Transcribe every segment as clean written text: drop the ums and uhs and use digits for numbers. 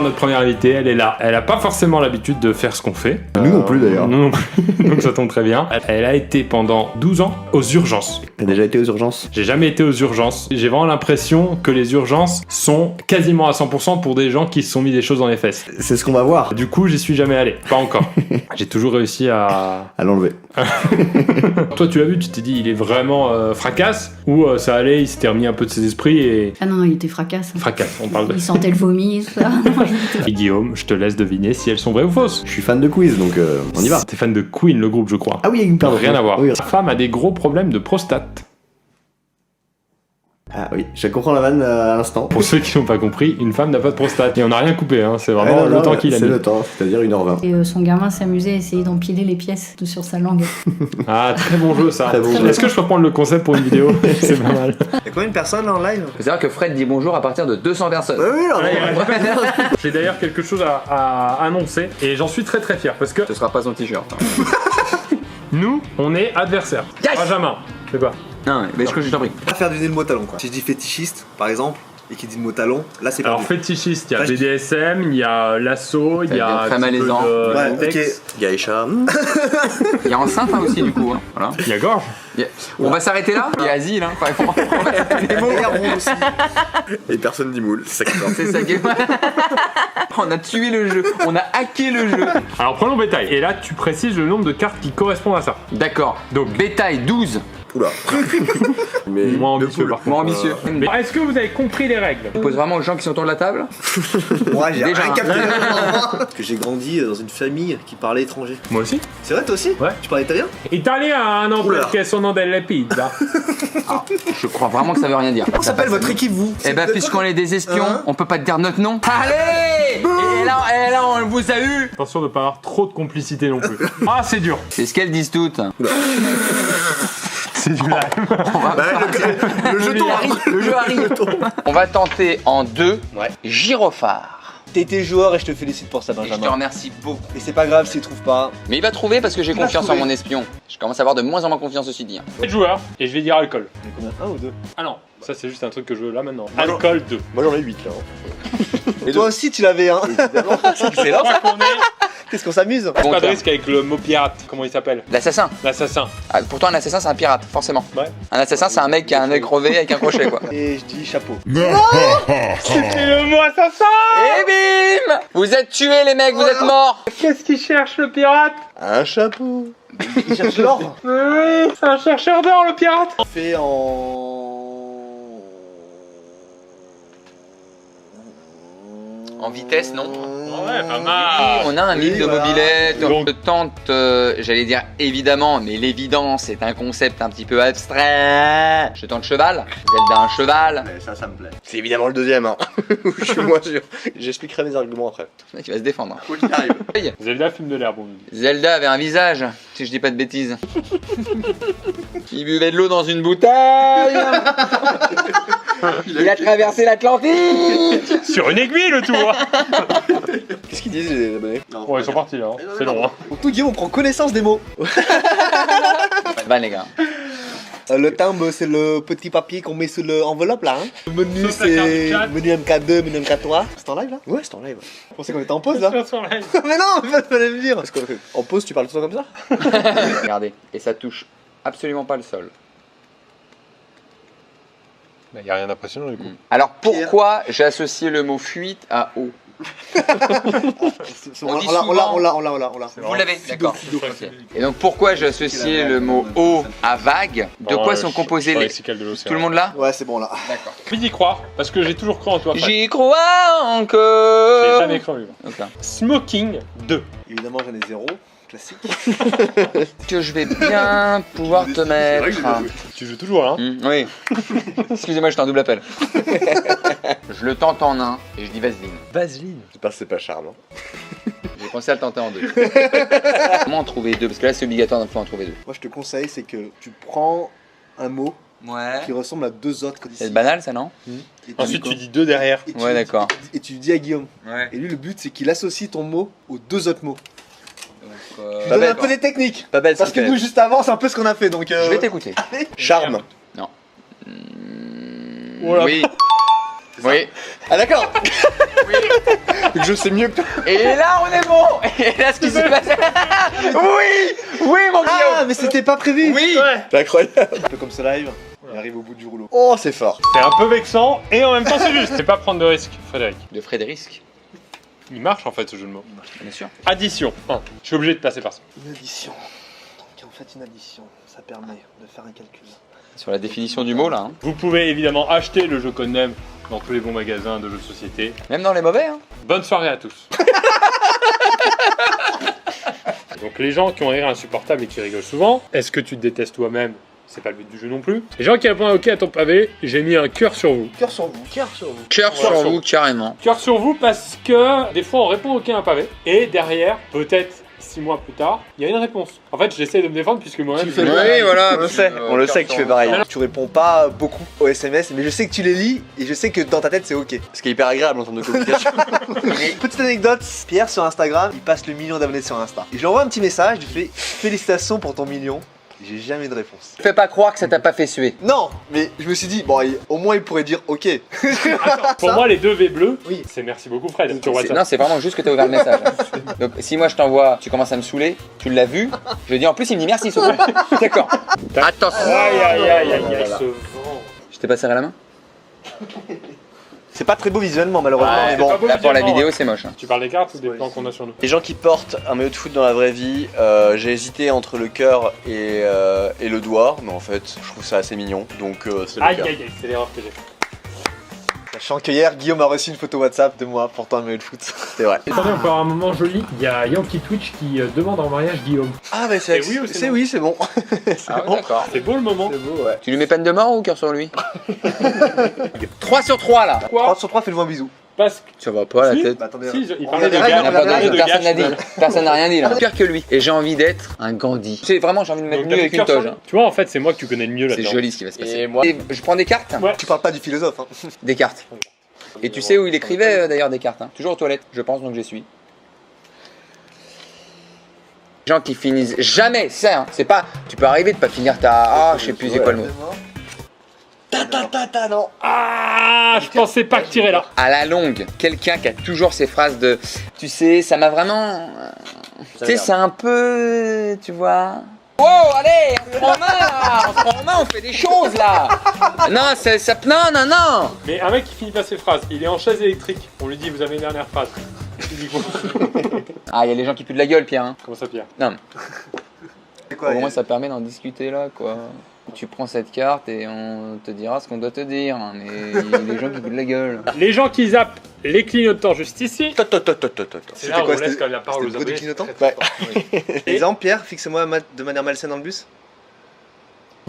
Notre première invitée, elle est là. Elle a pas forcément l'habitude de faire ce qu'on fait. Nous non plus d'ailleurs. Nous non plus, donc ça tombe très bien. Elle a été pendant 12 ans aux urgences. T'as déjà été aux urgences? J'ai jamais été aux urgences. J'ai vraiment l'impression que les urgences sont quasiment à 100% pour des gens qui se sont mis des choses dans les fesses. C'est ce qu'on va voir. Du coup, j'y suis jamais allé. Pas encore. J'ai toujours réussi à l'enlever. Toi, tu l'as vu, tu t'es dit, il est vraiment fracasse ou ça allait, il s'était remis un peu de ses esprits et... Ah non, il était fracasse. Fracasse, on parle de... Il sentait le vomi, tout ça. Et Guillaume, je te laisse deviner si elles sont vraies ou fausses. Je suis fan de quiz, donc on y va. T'es fan de Queen, le groupe, je crois. Ah oui, pardon. Rien à voir. Oui. Sa femme a des gros problèmes de prostate. Ah oui, je comprends la vanne à l'instant. Pour ceux qui n'ont pas compris, une femme n'a pas de prostate. Et on n'a rien coupé, hein. C'est vraiment non, le temps qu'il a mis. C'est le temps, c'est-à-dire 1h20. Et son gamin s'amusait à essayer d'empiler les pièces sur sa langue. Ah, très bon jeu ça. Très bon jeu. Est-ce que je peux prendre le concept pour une vidéo? C'est pas mal. Y'a combien de personnes là en live? Faut savoir que Fred dit bonjour à partir de 200 personnes. Oui, non, J'ai d'ailleurs quelque chose à annoncer et j'en suis très très fier parce que Ce sera pas son t-shirt. nous, on est adversaires. Yes. Benjamin, c'est quoi? Non, mais je t'en prie. Pas faire deviner le mot talon quoi. Si je dis fétichiste par exemple et qu'il dit le mot talon, là c'est pas Alors bon. fétichiste, il y a Là, je- BDSM, il y a l'assaut, il y a Très un petit peu malaisant. de Ouais, latex. ok. Gaïcha. Il y a enceinte hein, aussi du coup. Hein. Voilà. Il y a gorge. On va s'arrêter là. Il y a asile. Hein. Enfin, on va mettre les mots. aussi. Et personne dit moule, c'est ça qui C'est ça qui est... On a tué le jeu. On a hacké le jeu. Alors prenons bétail. Et là, tu précises le nombre de cartes qui correspondent à ça. D'accord. Donc bétail 12. Oula. Mais Moins ambitieux par contre. Moins ambitieux. Mais est-ce que vous avez compris les règles? On pose vraiment aux gens qui sont autour de la table. Moi j'ai Déjà, rien hein. capté. Parce que j'ai grandi dans une famille qui parlait étranger. Moi aussi. C'est vrai toi aussi? Ouais. Tu parles italien? Italiano Oula. perché sono delle pizza. Je crois vraiment que ça veut rien dire. Comment s'appelle votre équipe vous? Eh ben puisqu'on est des espions, on peut pas te dire notre nom. Allez! Et là on vous a eu. Attention de ne pas avoir trop de complicité non plus. Ah, c'est dur. C'est ce qu'elles disent toutes. C'est du live. Le jeton arrive. Le jeu arrive. On va tenter en 2 gyrophare. T'es été joueur et je te félicite pour ça Et je te Benjamin. remercie beaucoup. Et c'est pas grave s'il trouve pas. Mais il va trouver parce que j'ai Il va confiance en trouver. mon espion. Je commence à avoir de moins en moins confiance aussi dit. 7 joueurs et je vais dire alcool. T'en as combien? Un ou deux? Ah non, ça c'est juste un truc que je veux là maintenant. Moi, Alcool 2. Moi j'en ai 8 là. Et toi aussi tu l'avais un. Évidemment. C'est excellent. Qu'est-ce qu'on s'amuse? Pas de Bon, risque avec le mot pirate. Comment il s'appelle? l'assassin. L'assassin. Ah, pourtant un assassin c'est un pirate, forcément. Ouais. Un assassin c'est un mec qui a un œil crevé avec un crochet quoi. Et je dis chapeau. C'était le mot assassin. Et bim! Vous êtes tués les mecs, vous êtes morts! Qu'est-ce qu'il cherche le pirate? Un chapeau. Il cherche l'or. Oui, c'est un chercheur d'or le pirate. Fait en. En vitesse, non? Ouais, pas mal. On a un mille Oui, de voilà. mobilette, Donc- donc je tente, j'allais dire évidemment, mais l'évidence est un concept un petit peu abstrait. Je tente cheval, Zelda un cheval. Mais ça me plaît. C'est évidemment le deuxième, hein. Je suis moins sûr. J'expliquerai mes arguments après. Le mec il va se défendre. Quoi qu'il arrive. Zelda fume de l'herbe, on nous dit. Zelda avait un visage, si je dis pas de bêtises. Il buvait de l'eau dans une bouteille. Il a traversé l'Atlantique. Sur une aiguille le tour. Qu'est-ce qu'ils disent les abonnés? Ouais, ils sont partis là. hein. C'est long. Hein. Pour tout Guillaume, on prend connaissance des mots. Pas de vanne les gars. Le timbre, c'est le petit papier qu'on met sur l'enveloppe là. Hein. Le menu, Sauf la carte c'est du chat. menu MK2, menu MK3. C'est en live là? Ouais, c'est en live. Je pensais qu'on était en pause là. Mais non, fallait me dire. Parce qu'en pause, tu parles tout le temps comme ça? Regardez, et ça touche absolument pas le sol. Bah, y a rien d'impressionnant du coup. Alors pourquoi j'ai associé le mot fuite à eau? On dit souvent- on l'a. Vous l'avez, d'accord. Ok. Et donc pourquoi j'ai associé le mot eau à vague? De quoi sont composés les... Tout le monde là? Ouais, c'est bon là. D'accord. Envie d'y croire parce que j'ai toujours cru en toi. Fred. J'y crois J'ai encore. jamais cru. Ok. Smoking 2. Évidemment, j'en ai 0. Classique. Que je vais bien pouvoir te mettre. Tu joues toujours là. Oui. Excusez-moi, j'étais en double appel. Je le tente en un et je dis vaseline. Vaseline. C'est pas charmant. J'ai pensé à le tenter en deux. Comment en trouver deux? Parce que là c'est obligatoire d'en en trouver deux. Moi, je te conseille, c'est que tu prends un mot Ouais. qui ressemble à deux autres que C'est banal ça non? Ensuite, tu dis 2 derrière. Ouais, d'accord. Et tu dis à Guillaume. Ouais. Et lui, le but, c'est qu'il associe ton mot aux deux autres mots. Je Pas donne bête. un peu des techniques. Pas belle Parce que nous, juste avant, c'est un peu ce qu'on a fait. Donc, Je vais t'écouter. Charme. Oh là. Oui. Oui. Ah d'accord. Donc je sais mieux que toi. Et là, on est bon. Et là, ce qui s'est passé. Oui. Oui, mon Ah, Guillaume. mais c'était pas prévu. Oui. C'est incroyable. Un peu comme ce live, on arrive au bout du rouleau. Oh, c'est fort. C'est un peu vexant et en même temps c'est juste. C'est pas prendre de risques, Frédéric. De Frédéric. Il marche en fait ce jeu de mots. Bien sûr. Addition. 1. Je suis obligé de passer par ça. Une addition. Donc en fait, une addition, ça permet de faire un calcul. Sur la définition du mot, là. Hein. Vous pouvez évidemment acheter le jeu Codename dans tous les bons magasins de jeux de société. Même dans les mauvais. Hein. Bonne soirée à tous. Donc les gens qui ont un rire insupportable et qui rigolent souvent, est-ce que tu te détestes toi-même? C'est pas le but du jeu non plus. Les gens qui répondent OK à ton pavé, j'ai mis un cœur sur vous. Cœur sur vous, cœur sur vous. Cœur sur vous, carrément. Cœur sur vous parce que des fois on répond OK à un pavé et derrière, peut-être 6 mois plus tard, il y a une réponse. En fait, j'essaie de me défendre puisque moi-même. fais Oui, pareil. voilà. On le sait que tu fais pareil. Tu réponds pas beaucoup aux SMS, mais je sais que tu les lis et je sais que dans ta tête c'est ok. Ce qui est hyper agréable en termes de communication. Petite anecdote, Pierre sur Instagram, il passe le million d'abonnés sur Insta. Et je lui envoie un petit message, je lui fais félicitations pour ton million. J'ai jamais de réponse. Fais pas croire que ça t'a pas fait suer. Non, mais je me suis dit, bon, au moins il pourrait dire ok. Pour moi, les 2 V bleus, Oui. c'est merci beaucoup Fred sur WhatsApp. Non, c'est vraiment juste que t'as ouvert le message. Donc, si moi je t'envoie, tu commences à me saouler, tu l'as vu, je dis en plus, il me dit merci, surtout. D'accord. Attention. Aïe aïe aïe aïe aïe, ce vent. Je t'ai pas serré la main? C'est pas très beau visuellement malheureusement, Ouais, mais c'est bon. pas beau. Là, pour la visuellement, vidéo, c'est moche. Hein. Tu parles des cartes ou des plans qu'on a sur nous? Les gens qui portent un maillot de foot dans la vraie vie, j'ai hésité entre le cœur et le doigt, mais en fait, je trouve ça assez mignon, donc c'est le Aïe cœur. aïe aïe, c'est l'erreur que j'ai fait. Sachant que hier, Guillaume a reçu une photo WhatsApp de moi portant un maillot de foot. C'est vrai. Attendez, encore un moment joli. Il y a Yankee Twitch qui demande en mariage Guillaume. Ah, mais C'est oui ou c'est non? oui, c'est bon. Ah, ouais, d'accord. C'est beau le moment. C'est beau, ouais. Tu lui mets peine de mort ou cœur sur lui? 3 sur 3 là. 3 sur 3, fais-le moi un bisou. Parce que. Ça va pas Si. la tête. Bah attendez. Si, il On parlait de a des gars. règles, On n'a pas on a des de règles. personne n'a dit. Personne n'a rien dit là. Pire que lui. Et j'ai envie d'être un Gandhi. Tu sais, vraiment, j'ai envie de me mettre Donc, nu t'as avec fait une cœur sur toge. lui. Hein. Tu vois, en fait, c'est moi que tu connais le mieux C'est là-dedans. joli ce qui va se passer. Et moi- Et je prends des cartes. Ouais. Tu parles pas du philosophe, hein. Des cartes. Et tu sais où il écrivait d'ailleurs des cartes. Hein. Toujours aux toilettes, je pense, donc j'y suis. Les gens qui finissent jamais, c'est ça. Hein. C'est pas. Tu peux arriver de pas finir ta. Ah, je sais plus c'est quoi le mot. Ta, non. Ah, je pensais pas que tirer là. À la longue, quelqu'un qui a toujours ces phrases de. Tu sais, ça m'a vraiment. Tu sais, c'est un peu. Tu vois. Wow, allez, on se prend en main là. On se prend en main, on fait des choses là. Non, c'est ça. Non. Mais un mec qui finit pas ses phrases, il est en chaise électrique. On lui dit, vous avez une dernière phrase. Il dit quoi? Ah, il y a les gens qui puent de la gueule, Pierre. Hein. Comment ça, Pierre? Non, mais C'est quoi au moins ça permet d'en discuter là, quoi. Tu prends cette carte et on te dira ce qu'on doit te dire, hein, mais il y a des gens qui puent de la gueule. Les gens qui zappent les clignotants juste ici. C'était là où quoi, on laisse c'était- quand même la parole c'était aux le bruit abonnés. du clignotant Très, très fort. Exemple, Pierre, fixe-moi de manière malsaine dans le bus.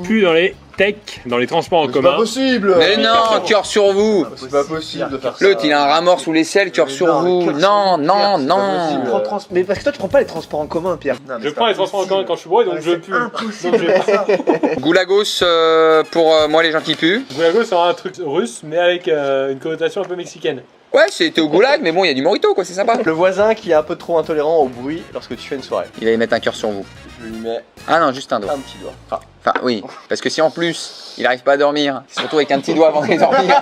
Plus dans les techs, dans les transports en commun. possible. Mais non, cœur sur vous. C'est pas possible de faire ça. L'autre, il a un rat mort sous l'aisselle, cœur Mais sur non, vous. cœur sur Non, vous, non, Pierre, c'est pas non. possible. Mais parce que toi, tu prends pas les transports en commun, Pierre. Non, mais Je c'est prends pas les transports en commun possible. quand je suis bourré, donc Ouais, je c'est pue. impossible Donc de faire ça. Goulagos pour moi, les gens qui puent. Goulago, c'est un truc russe, mais avec une connotation un peu mexicaine. Ouais, c'était au goulag, mais bon, il y a du morito, quoi, c'est sympa. Le voisin qui est un peu trop intolérant au bruit lorsque tu fais une soirée. Il allait mettre un cœur sur vous. Je lui mets Ah non, juste un doigt. un petit doigt. Ah. Enfin, oui, parce que si en plus, il arrive pas à dormir, surtout avec un petit doigt avant de dormir,